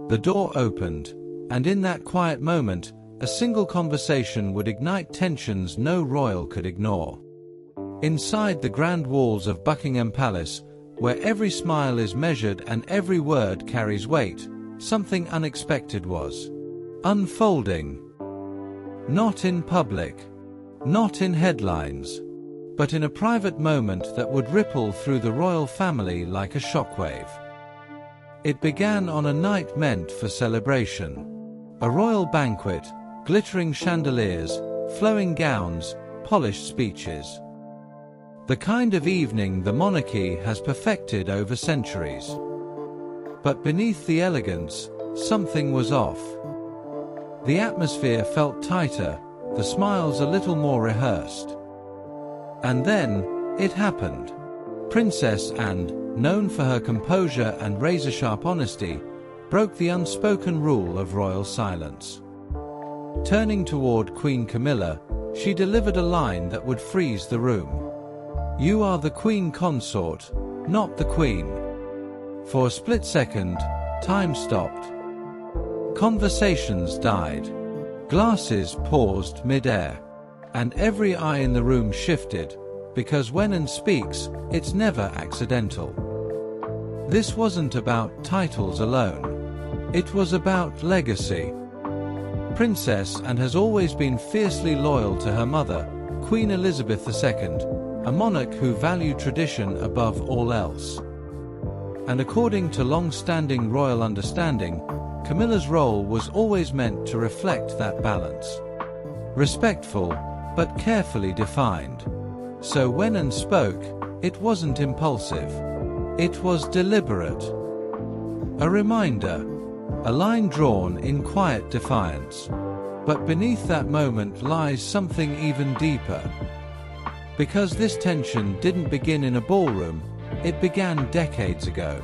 The door opened, and in that quiet moment, a single conversation would ignite tensions no royal could ignore. Inside the grand walls of Buckingham Palace, where every smile is measured and every word carries weight, something unexpected was unfolding. Not in public, not in headlines, but in a private moment that would ripple through the royal family like a shockwave. It began on a night meant for celebration. A royal banquet, glittering chandeliers, flowing gowns, polished speeches. The kind of evening the monarchy has perfected over centuries. But beneath the elegance, something was off. The atmosphere felt tighter, the smiles a little more rehearsed. And then, it happened. Princess Anne, known for her composure and razor-sharp honesty, broke the unspoken rule of royal silence. Turning toward Queen Camilla, she delivered a line that would freeze the room. "You are the Queen Consort, not the Queen." For a split second, time stopped. Conversations died. Glasses paused mid-air. And every eye in the room shifted, because when Anne speaks, it's never accidental. This wasn't about titles alone. It was about legacy. Princess Anne has always been fiercely loyal to her mother, Queen Elizabeth II, a monarch who valued tradition above all else. And according to long-standing royal understanding, Camilla's role was always meant to reflect that balance. Respectful, but carefully defined. So when Anne spoke, it wasn't impulsive. It was deliberate. A reminder, a line drawn in quiet defiance. But beneath that moment lies something even deeper. Because this tension didn't begin in a ballroom, it began decades ago.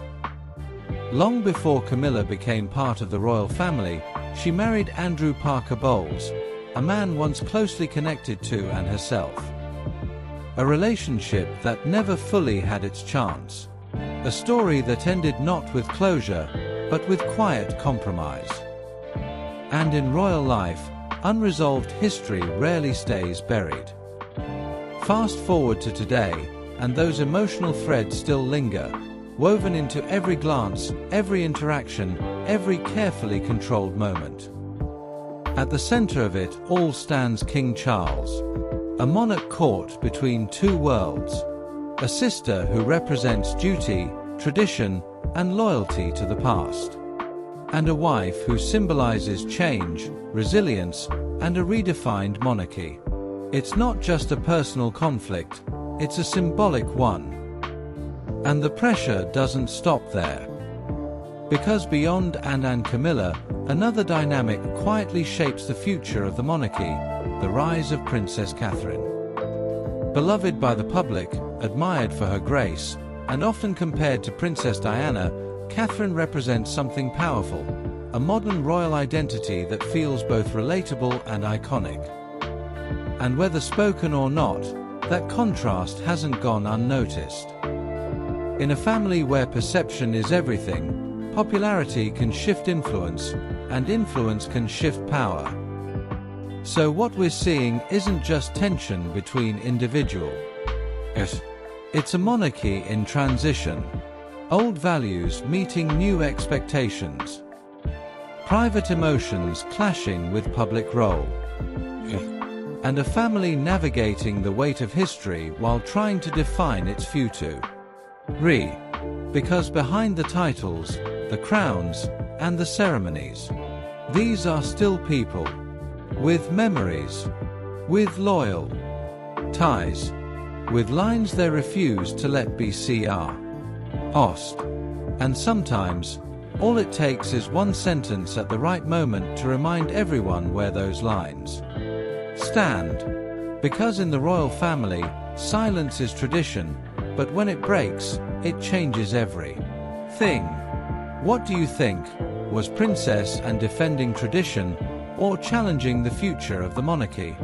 Long before Camilla became part of the royal family, she married Andrew Parker Bowles, a man once closely connected to Anne herself. A relationship that never fully had its chance. A story that ended not with closure, but with quiet compromise. And in royal life, unresolved history rarely stays buried. Fast forward to today, and those emotional threads still linger, woven into every glance, every interaction, every carefully controlled moment. At the center of it all stands King Charles, a monarch caught between two worlds, a sister who represents duty, tradition, and loyalty to the past, and a wife who symbolizes change, resilience, and a redefined monarchy. It's not just a personal conflict, it's a symbolic one. And the pressure doesn't stop there. Because beyond Anne and Camilla, another dynamic quietly shapes the future of the monarchy, the rise of Princess Catherine. Beloved by the public, admired for her grace, and often compared to Princess Diana, Catherine represents something powerful, a modern royal identity that feels both relatable and iconic. And whether spoken or not, that contrast hasn't gone unnoticed. In a family where perception is everything, popularity can shift influence, and influence can shift power. So what we're seeing isn't just tension between individuals. It's a monarchy in transition. Old values meeting new expectations. Private emotions clashing with public role. And a family navigating the weight of history while trying to define its future. Because behind the titles, the crowns, and the ceremonies, these are still people. With memories. With loyal ties. With lines they refuse to let be lost. And sometimes, all it takes is one sentence at the right moment to remind everyone where those lines stand. Because in the royal family, silence is tradition, but when it breaks, it changes everything. What do you think? Was Princess Anne defending tradition, or challenging the future of the monarchy?